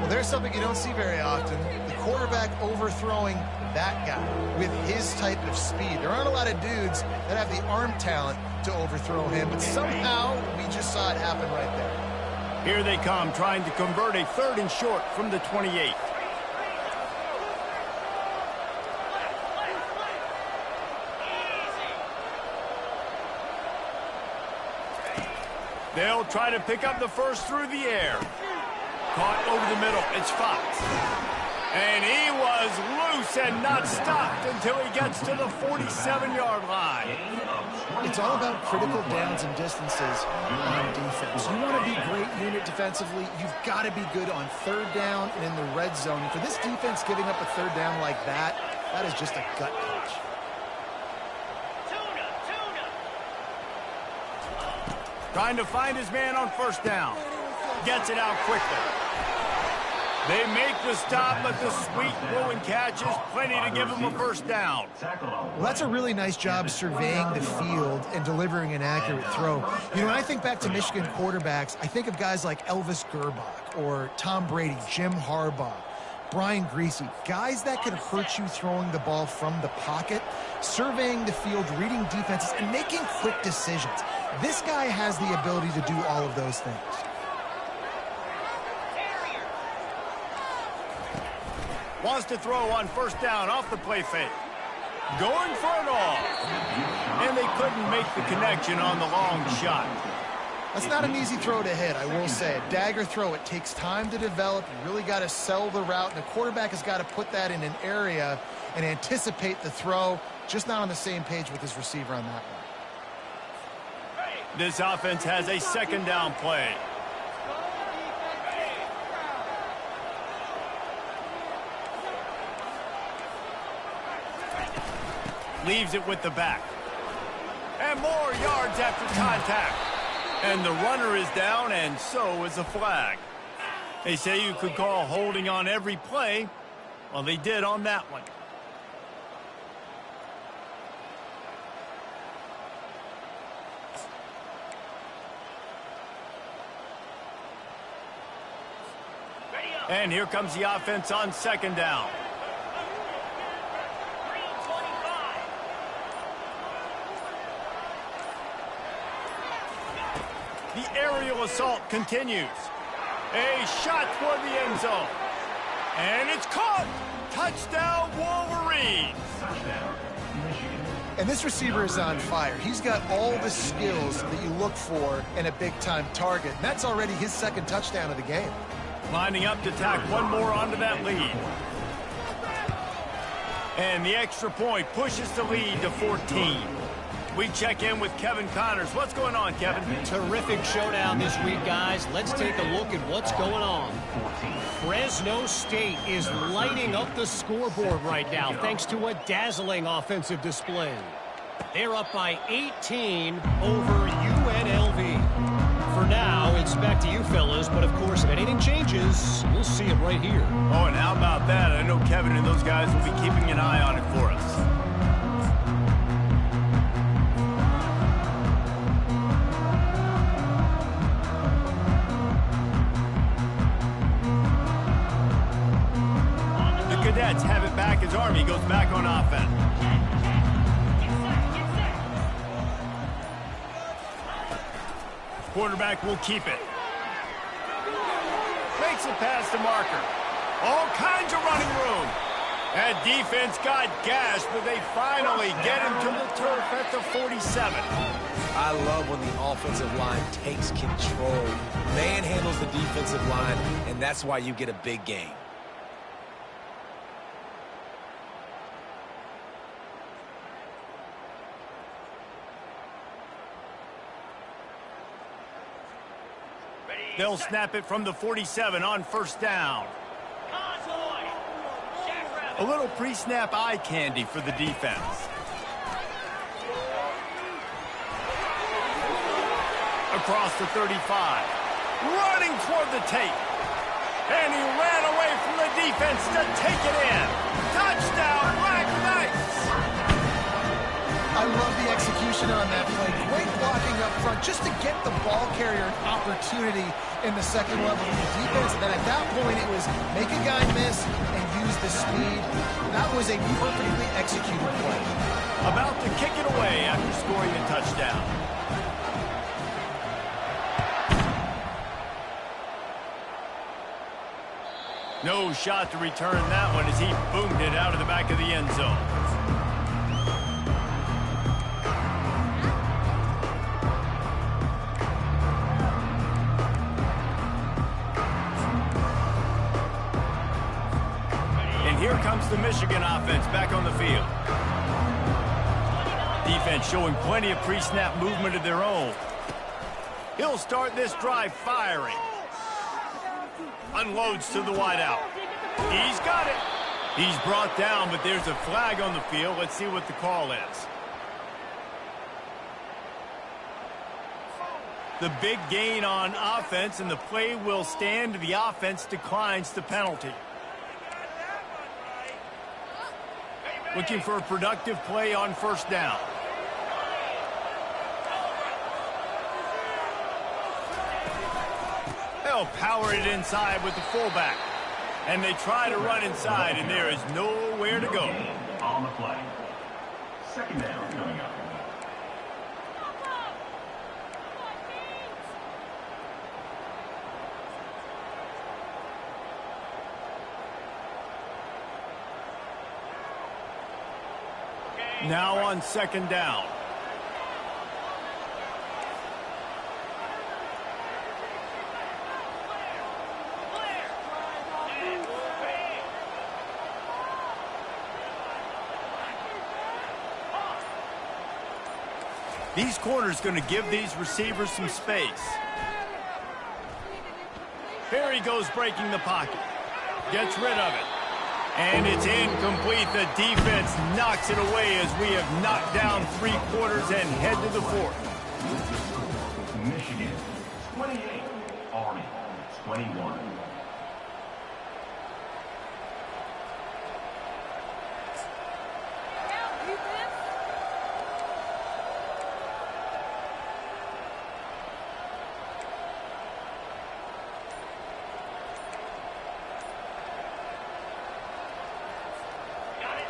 Well, there's something you don't see very often. The quarterback overthrowing that guy with his type of speed. There aren't a lot of dudes that have the arm talent to overthrow him, but somehow we just saw it happen right there. Here they come, trying to convert a 3rd and short from the 28. They'll try to pick up the first through the air. Caught over the middle. It's Fox. And he was loose and not stopped until he gets to the 47-yard line. It's all about critical downs and distances on defense. You want to be a great unit defensively, you've got to be good on 3rd down and in the red zone. And for this defense giving up a 3rd down like that, that is just a gut punch. Trying to find his man on first down. Gets it out quickly. They make the stop, but the sweet blowing catch is plenty to give him a first down. Well, that's a really nice job surveying the field and delivering an accurate throw. You know, when I think back to Michigan quarterbacks, I think of guys like Elvis Gerbach or Tom Brady, Jim Harbaugh, Brian Greasy, guys that could hurt you throwing the ball from the pocket, surveying the field, reading defenses, and making quick decisions. This guy has the ability to do all of those things. Wants to throw on first down off the play fake. Going for it all. And they couldn't make the connection on the long shot. That's not an easy throw to hit, I will say. A dagger throw, it takes time to develop. You really got to sell the route, and the quarterback has got to put that in an area and anticipate the throw, just not on the same page with his receiver on that one. This offense has a second down play. Leaves it with the back. And more yards after contact. And the runner is down, and so is the flag. They say you could call holding on every play. Well, they did on that one. And here comes the offense on second down. The aerial assault continues. A shot toward the end zone. And it's caught. Touchdown, Wolverines. And this receiver is on fire. He's got all the skills that you look for in a big-time target. And that's already his second touchdown of the game. Lining up to tack one more onto that lead. And the extra point pushes the lead to 14. We check in with Kevin Connors. What's going on, Kevin? Terrific showdown this week, guys. Let's take a look at what's going on. Fresno State is lighting up the scoreboard right now thanks to a dazzling offensive display. They're up by 18 over UNLV. For now, it's back to you fellas, but of course, if anything changes, we'll see it right here. Oh, and how about that? I know Kevin and those guys will be keeping an eye on it for us. Cadets have it back as Army goes back on offense. Quarterback will keep it. Makes it past the marker. All kinds of running room. That defense got gashed, but they finally get him to the turf at the 47. I love when the offensive line takes control, manhandles the defensive line, and that's why you get a big game. They'll snap it from the 47 on first down. A little pre-snap eye candy for the defense. Across the 35. Running toward the tape. And he ran away from the defense to take it in. Touchdown, Black Knights! I love the execution on that play. Great blocking up front just to get the ball carrier an opportunity in the second level of the defense. And then at that point, it was make a guy miss and use the speed. That was a perfectly executed play. About to kick it away after scoring the touchdown. No shot to return that one as he boomed it out of the back of the end zone. Here comes the Michigan offense back on the field. Defense showing plenty of pre-snap movement of their own. He'll start this drive firing. Unloads to the wideout. He's got it. He's brought down, but there's a flag on the field. Let's see what the call is. The big gain on offense, and the play will stand. The offense declines the penalty. Looking for a productive play on first down. They'll power it inside with the fullback. And they try to run inside, and there is nowhere to go. On the play. Second down coming up. Now on second down. These corners going to give these receivers some space. Here he goes breaking the pocket. Gets rid of it. And it's incomplete. The defense knocks it away as we have knocked down 3 quarters and head to the 4th. Michigan 28, Army 21.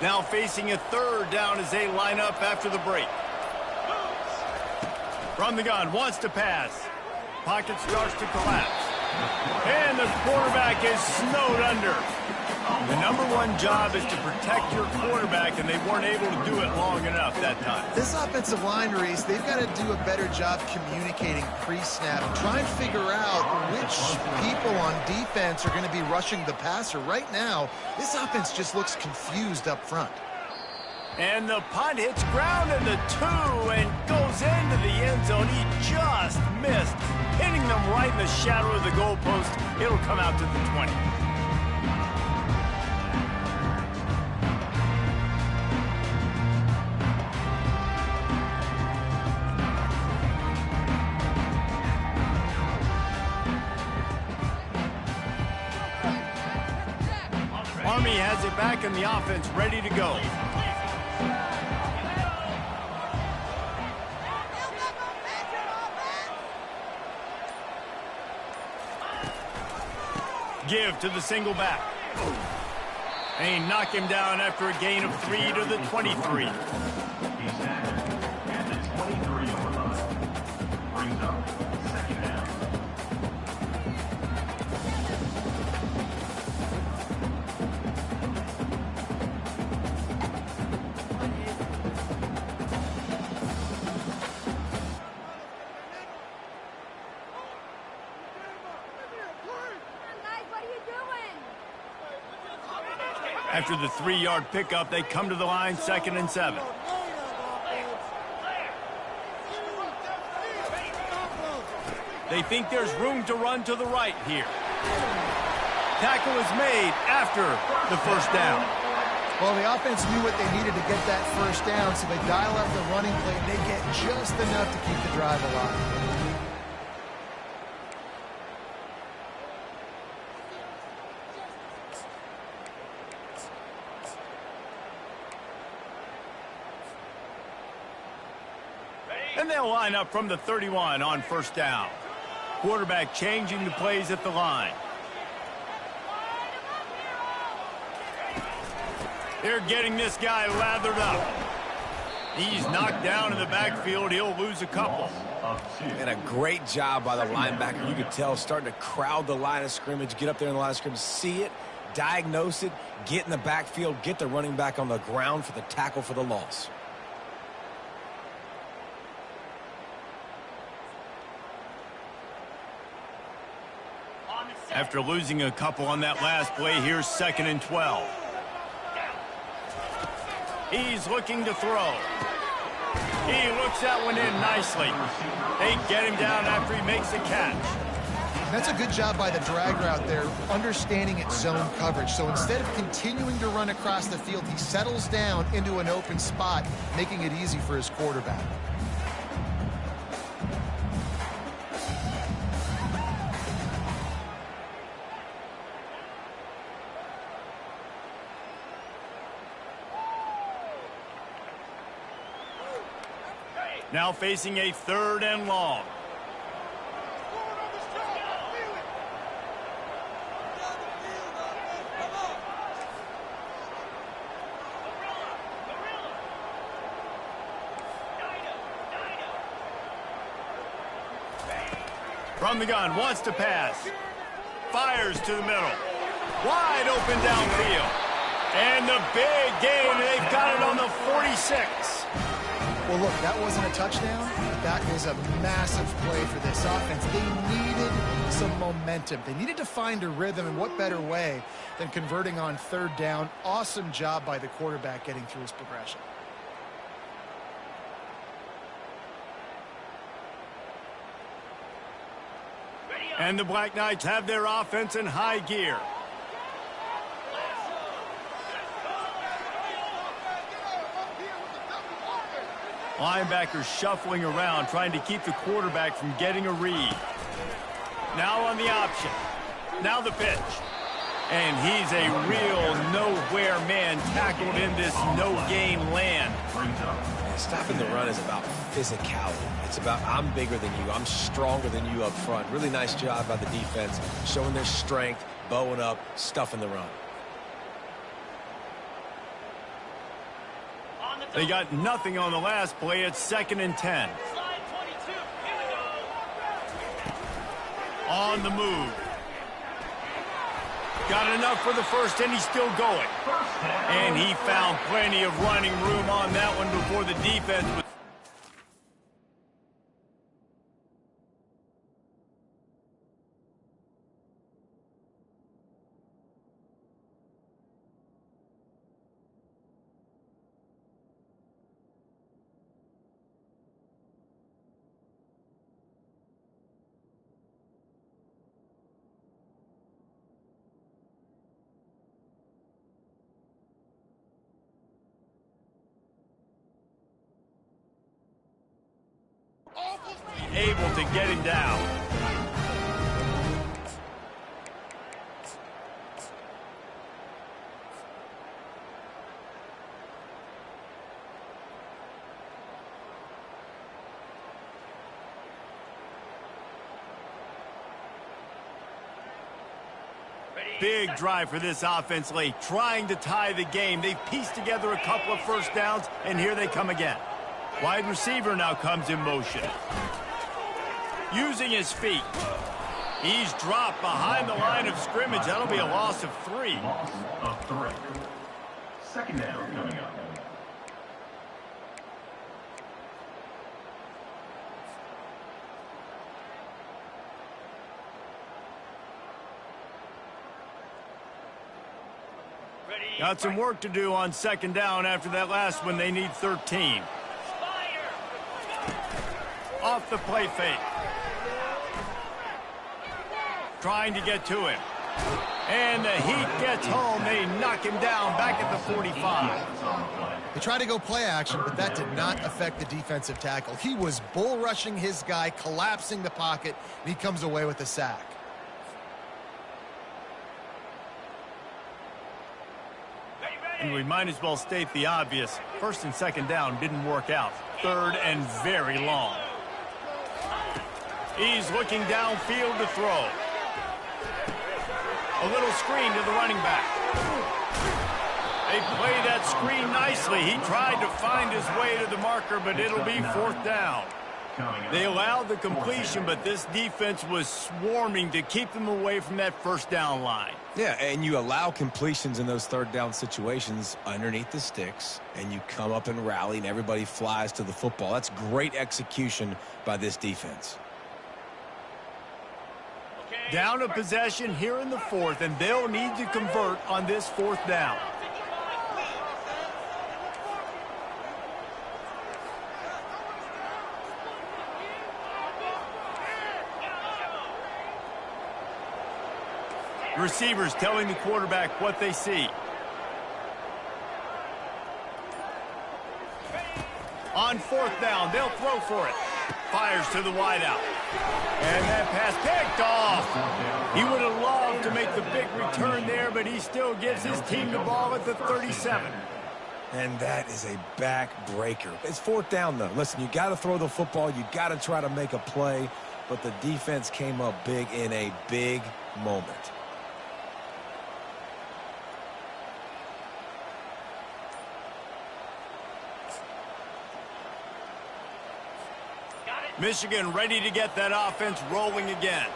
Now facing a 3rd down as they line up after the break. From the gun, wants to pass. Pocket starts to collapse. And the quarterback is snowed under. The #1 job is to protect your quarterback, and they weren't able to do it long enough that time. This offensive line, Reese, they've got to do a better job communicating pre-snap. Try and figure out which people on defense are going to be rushing the passer. Right now, this offense just looks confused up front. And the punt hits ground in the 2 and goes into the end zone. He just missed, hitting them right in the shadow of the goalpost. It'll come out to the 20. Army has it back in the offense, ready to go. Give to the single back. And he knocked him down after a gain of 3 to the 23. He's tackled at the 23-yard line. Brings up 2nd down. After the 3-yard pickup, they come to the line, 2nd and 7. They think there's room to run to the right here. Tackle is made after the 1st down. Well, the offense knew what they needed to get that 1st down, so they dial up the running play, and they get just enough to keep the drive alive. And they'll line up from the 31 on 1st down. Quarterback changing the plays at the line. They're getting this guy lathered up. He's knocked down in the backfield. He'll lose a couple. And a great job by the linebacker. You could tell starting to crowd the line of scrimmage, get up there in the line of scrimmage, see it, diagnose it, get in the backfield, get the running back on the ground for the tackle for the loss. After losing a couple on that last play, here's 2nd and 12. He's looking to throw. He looks that one in nicely. They get him down after he makes a catch. That's a good job by the drag route there, understanding its zone coverage. So instead of continuing to run across the field, he settles down into an open spot, making it easy for his quarterback. Now facing a 3rd and long. From the gun, wants to pass. Fires to the middle. Wide open downfield. And the big game, they've got it on the 46. Well, look, that wasn't a touchdown. That was a massive play for this offense. They needed some momentum. They needed to find a rhythm, and what better way than converting on 3rd down. Awesome job by the quarterback getting through his progression. And the Black Knights have their offense in high gear. Linebackers shuffling around, trying to keep the quarterback from getting a read. Now on the option. Now the pitch. And he's a real nowhere man tackled in this no-gain land. Stopping the run is about physicality. It's about I'm bigger than you. I'm stronger than you up front. Really nice job by the defense, showing their strength, bowing up, stuffing the run. They got nothing on the last play. It's 2nd and 10. Slide 22. Here we go. On the move. Got enough for the first, and he's still going. And he found plenty of running room on that one before the defense was... able to get him down. Big drive for this offense late, trying to tie the game. They've pieced together a couple of first downs, and here they come again. Wide receiver now comes in motion. Using his feet. He's dropped behind the line of scrimmage. That'll be a loss of 3. Loss of 3. 2nd down coming up. Got some work to do on 2nd down after that last one. They need 13. Off the play fake. Trying to get to him. And the heat gets home. They knock him down back at the 45. They tried to go play action, but that did not affect the defensive tackle. He was bull rushing his guy, collapsing the pocket, and he comes away with a sack. And we might as well state the obvious. 1st and 2nd down didn't work out. 3rd and very long. He's looking downfield to throw. A little screen to the running back. They played that screen nicely. He tried to find his way to the marker, but it'll be 4th down. They allowed the completion, but this defense was swarming to keep them away from that 1st down line. Yeah, and you allow completions in those 3rd down situations underneath the sticks, and you come up and rally, and everybody flies to the football. That's great execution by this defense. Down a possession here in the 4th, and they'll need to convert on this 4th down. Receivers telling the quarterback what they see. On 4th down, they'll throw for it. Fires to the wideout. And that pass picked off. He would have loved to make the big return there, but he still gives his team the ball at the 37. And that is a backbreaker. It's 4th down, though. Listen, you got to throw the football. You got to try to make a play. But the defense came up big in a big moment. Michigan ready to get that offense rolling again.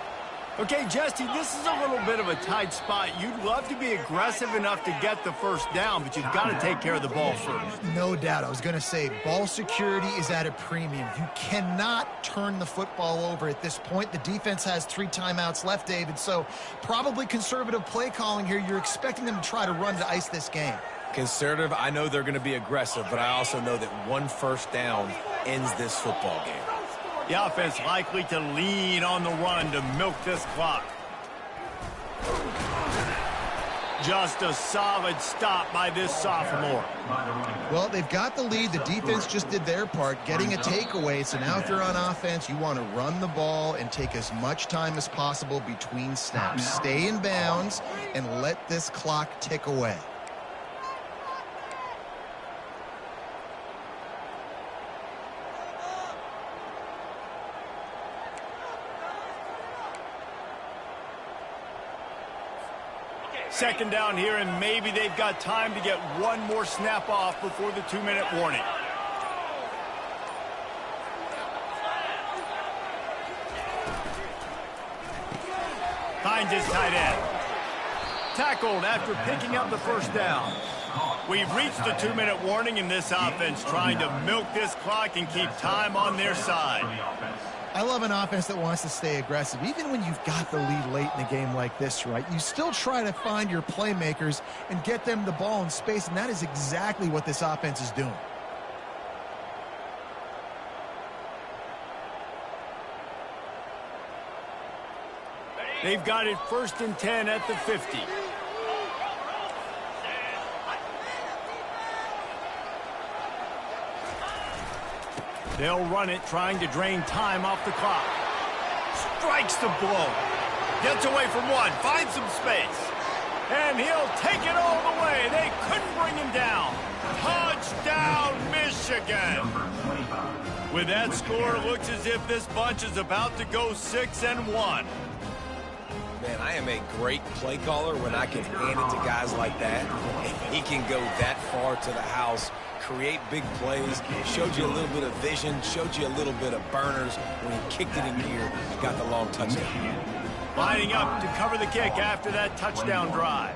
Okay, Jesse, this is a little bit of a tight spot. You'd love to be aggressive enough to get the 1st down, but you've got to take care of the ball first. No doubt. I was going to say, ball security is at a premium. You cannot turn the football over at this point. The defense has 3 timeouts left, David, so probably conservative play calling here. You're expecting them to try to run to ice this game. Conservative, I know they're going to be aggressive, but I also know that 1 first down ends this football game. The offense likely to lean on the run to milk this clock. Just a solid stop by this sophomore. Well, they've got the lead. The defense just did their part, getting a takeaway. So now if you're on offense, you want to run the ball and take as much time as possible between snaps. Stay in bounds and let this clock tick away. Second down here, and maybe they've got time to get one more snap off before the 2-minute warning. Finds his tight end. Tackled after picking up the first down. We've reached the 2-minute warning, and this offense trying to milk this clock and keep time on their side. I love an offense that wants to stay aggressive. Even when you've got the lead late in a game like this, right, you still try to find your playmakers and get them the ball in space, and that is exactly what this offense is doing. They've got it 1st and 10 at the 50. They'll run it, trying to drain time off the clock. Strikes the blow. Gets away from one, finds some space. And he'll take it all the way. They couldn't bring him down. Touchdown, Michigan. With that score, it looks as if this bunch is about to go 6-1. Man, I am a great play caller when I can hand it to guys like that. And he can go that far to the house, create big plays, showed you a little bit of vision, showed you a little bit of burners when he kicked it in gear and got the long touchdown. Lining up to cover the kick after that touchdown drive.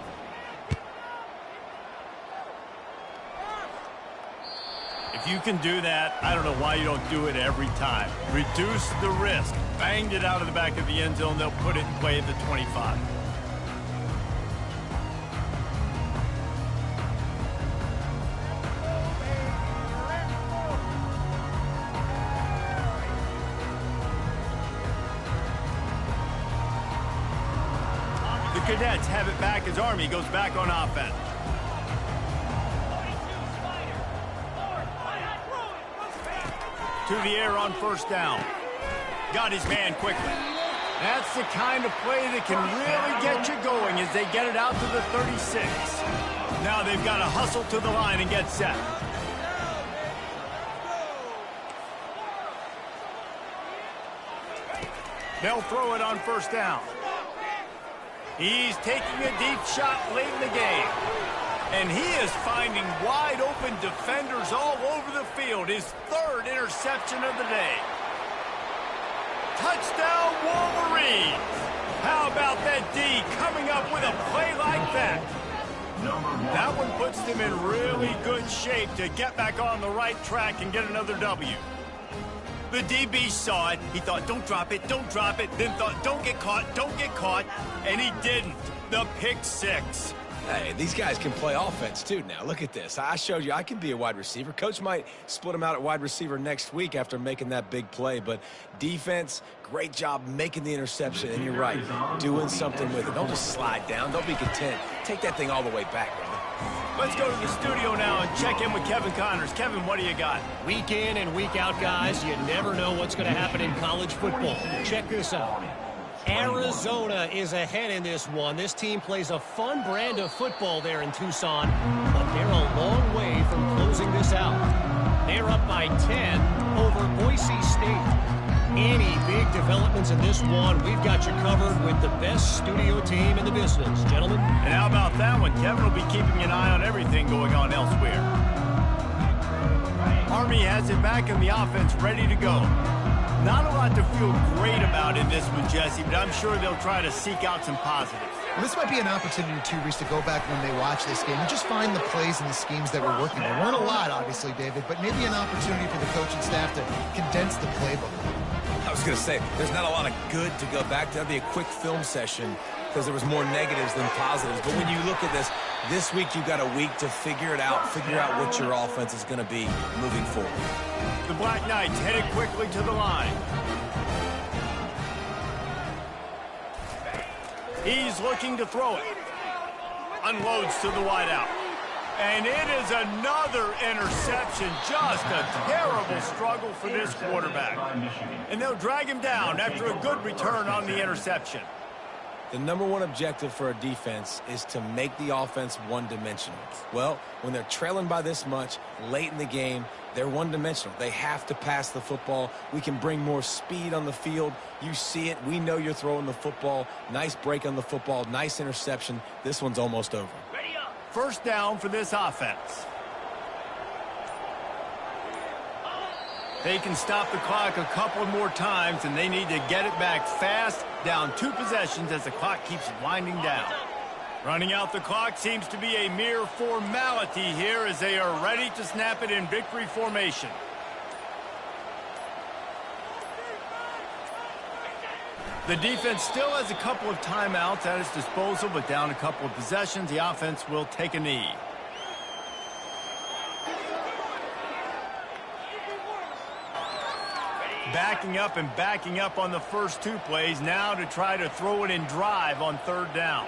If you can do that, I don't know why you don't do it every time. Reduce the risk. Banged it out of the back of the end zone. They'll put it in play at the 25. The Cadets have it back as Army goes back on offense. To the air on first down. Got his man quickly. That's the kind of play that can really get you going as they get it out to the 36. Now they've got to hustle to the line and get set. They'll throw it on first down. He's taking a deep shot late in the game. And he is finding wide-open defenders all over the field. His 3rd interception of the day. Touchdown, Wolverines! How about that D coming up with a play like that? That one puts them in really good shape to get back on the right track and get another W. The DB saw it. He thought, don't drop it, don't drop it. Then thought, don't get caught, and he didn't. The pick 6. Hey, these guys can play offense, too, now. Look at this. I showed you I can be a wide receiver. Coach might split him out at wide receiver next week after making that big play. But defense, great job making the interception. And you're right, doing something with it. Don't just slide down. Don't be content. Take that thing all the way back, brother. Let's go to the studio now and check in with Kevin Connors. Kevin, what do you got? Week in and week out, guys, you never know what's going to happen in college football. Check this out. Arizona is ahead in this one. This team plays a fun brand of football there in Tucson, but they're a long way from closing this out. They're up by 10 over Boise State. Any big developments in this one, we've got you covered with the best studio team in the business, gentlemen. And how about that one? Kevin will be keeping an eye on everything going on elsewhere. Army has it back in the offense, ready to go. Not a lot to feel great about in this one, Jesse, but I'm sure they'll try to seek out some positives. Well, this might be an opportunity, too, Reese, to go back when they watch this game and just find the plays and the schemes that were working. There weren't a lot, obviously, David, but maybe an opportunity for the coaching staff to condense the playbook. I was going to say, there's not a lot of good to go back to. That'd be a quick film session because there was more negatives than positives. But when you look at this, This week, you got a week to figure it out, figure out what your offense is going to be moving forward. The Black Knights headed quickly to the line. He's looking to throw it. Unloads to the wideout. And it is another interception. Just a terrible struggle for this quarterback. And they'll drag him down after a good return on the interception. The number one objective for a defense is to make the offense one-dimensional. Well, when they're trailing by this much late in the game, they're one-dimensional. They have to pass the football. We can bring more speed on the field. You see it. We know you're throwing the football. Nice break on the football. Nice interception. This one's almost over. First down for this offense. They can stop the clock a couple more times, and they need to get it back fast, down 2 possessions as the clock keeps winding down. Running out the clock seems to be a mere formality here as they are ready to snap it in victory formation. The defense still has a couple of timeouts at its disposal, but down a couple of possessions, the offense will take a knee. Backing up and backing up on the first 2 plays now to try to throw it in drive on 3rd down.